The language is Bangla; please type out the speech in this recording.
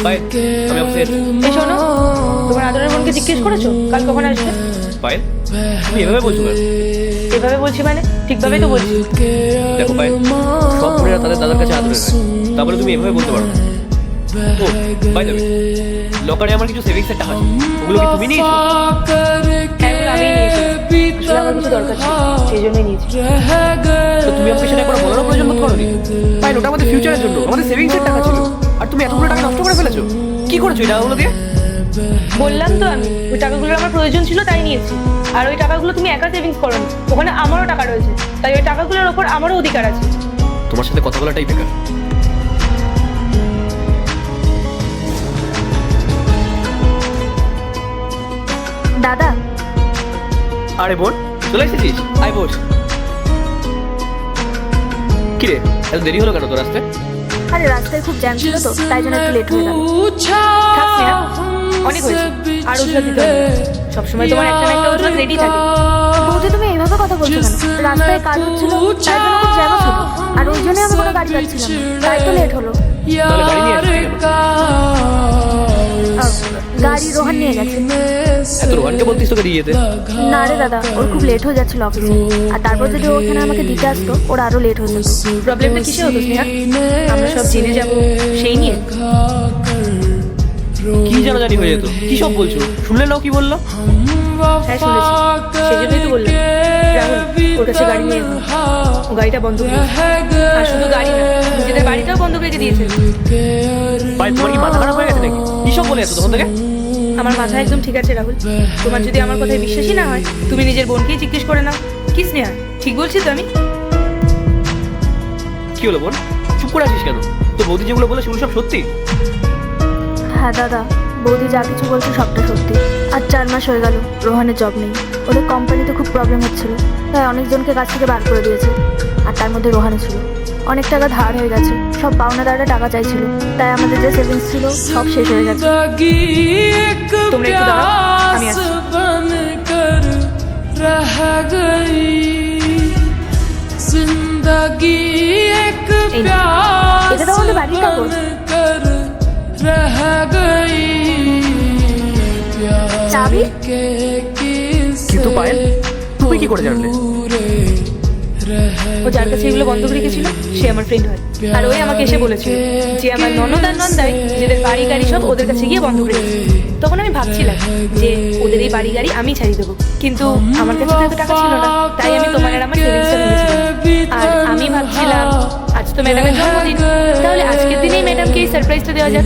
পায়েল, আমি অফিসে যাচ্ছি। এই শোনো, তোমার আদরের বোনকে জিজ্ঞেস করেছো কাল কখন আসবে? পায়েল, তুমি এভাবে বলছো কেন? এভাবে বলছি মানে ঠিকভাবেই তো বলছি। দেখো পায়েল, সব বোনেরা তাদের দাদার কাছে আদরের হয়, তারপরে তুমি এভাবে বলতে পারো না। ও বাই দ্য ওয়ে, লকারে আমার কিছু সেভিংসের টাকা ছিল, ওগুলো কি তুমি নিয়েছো? হ্যাঁ, এগুলো আমিই নিয়েছি। আসলে আমার কিছু দরকার ছিল, সেই জন্যই নিয়েছি। তো তুমি আমাকে সেটা করে বলারও প্রয়োজন বোধ করোনি? পায়েল, ওটা আমাদের ফিউচারের জন্য, আমাদের সেভিংসের টাকা ছিল, আর তুমি এতগুলো টাকা নষ্ট করে ফেলেছো। কি করেছো এই টাকাগুলো দিয়ে? বললাম তো আমি, ওই টাকাগুলোর আমার প্রয়োজন ছিল তাই নিয়েছি। আর ওই টাকাগুলো তুমি একা সেভিংস করোনি, ওখানে আমারও টাকা রয়েছে, তাই ওই টাকাগুলোর ওপর আমারও অধিকার আছে। তোমার সাথে কথা বলাটাই বেকার। দাদা, আরে বোন, চলে এসেছিস? আয় বস। কি রে, এত দেরি হলো কেন তোর আসতে? আরে রাস্তায় খুব জ্যাম ছিল তো, তাই জন্য একটু লেট হয়ে গেল। থাক স্নেহা, অনেক হয়েছে, আর অজুহাত দিতে হবে না। সবসময় তোমার একটা না একটা অজুহাত রেডি থাকে। বৌদি, তুমি এইভাবে কথা বলছো কেন? রাস্তায় কাজ হচ্ছিল, তাই জন্য খুব জ্যামও ছিল, আর ওই জন্যই আমি কোনো গাড়ি পাচ্ছিলাম না, তাই তো লেট হলো। তাহলে গাড়ি নিয়ে আসছিস কেন? গাড়ি রোহান নিয়ে গেছে। এত রোহানকে বলতিস তোকে দিয়ে যেতে? না রে দাদা, ওর খুব লেট হয়ে যাচ্ছিল অফিসে, আর তারপর যদি ওখানে আমাকে দিতে আসতো, ওর আরো লেট হয়ে যেত। প্রবলেমটা কিসে হতো স্নেহা? আমরা সব জেনে যাবো সেই নিয়ে। কি জানাজানি হয়ে যেত? কি সব বলছো? শুনলে নাও কি বললো? হ্যাঁ শুনেছি, সেজন্যই তো বললাম রাহুল ওর কাছে গাড়ি নিয়ে এলো। ও গাড়িটা বন্ধ করে আর শুধু গাড়ি না, নিজেদের বাড়িটাও বন্ধ রেখে দিয়েছে। ভাই, তোমার কি মাথা খারাপ হয়ে গেছে নাকি? কি সব বলে আছো তখন থেকে? আমার মাথা একদম ঠিক আছে রাহুল, তোমার যদি আমার কথায় বিশ্বাসই না হয়, তুমি নিজের বোনকেই জিজ্ঞেস করে নাও। কি স্নেহা, ঠিক বলছি তো আমি? কি হলো বোন, চুপ করে আছিস কেন? তো বৌদি যেগুলো বলে সেগুলো সব সত্যি? হ্যাঁ দাদা, বৌদি যা কিছু বলছে সবটা সত্যি। আর 4 মাস হয়ে গেল রোহানের জব নেই, ওদের কোম্পানিতে খুব প্রবলেম হচ্ছিল, তাই অনেকজনকে কাছ থেকে বার করে দিয়েছে, আর তার মধ্যে রোহানও ছিল। অনেক টাকা ধার হয়ে গেছে, সব পাওনাদাররা টাকা চাইছিল, তাই আমাদের যে সেভিংস ছিল সব শেষ হয়ে গেছে। তোমরা একটু দাঁড়াও, আমি আসছি। এই নাও। এটা তো আমাদের বাড়ির কাগজ। চাবি? কিন্তু পায়েল, তুমি কি করে জানলে? ও যার কাছে এগুলো বন্ধক রেখেছিল সে আমার ফ্রেন্ড হয়, আর ওই আমাকে এসে বলেছিল যে আমার ননদ আর নন্দাই নিজেদের বাড়ি গাড়ি সব ওদের কাছে গিয়ে বন্ধক রেখেছে। তখন আমি ভাবছিলাম যে ওদের এই বাড়ি গাড়ি আমি ছাড়িয়ে দেবো, কিন্তু আমার কাছে তো এত টাকা ছিল না, তাই আমি তোমার আর আমার সেভিংসটা ভেবেছিলাম। আর আমি ভাবছিলাম আজ তো ম্যাডামের জন্মদিন, তাহলে আজকের দিনেই ম্যাডামকে এই সারপ্রাইজটা দেওয়া যাক।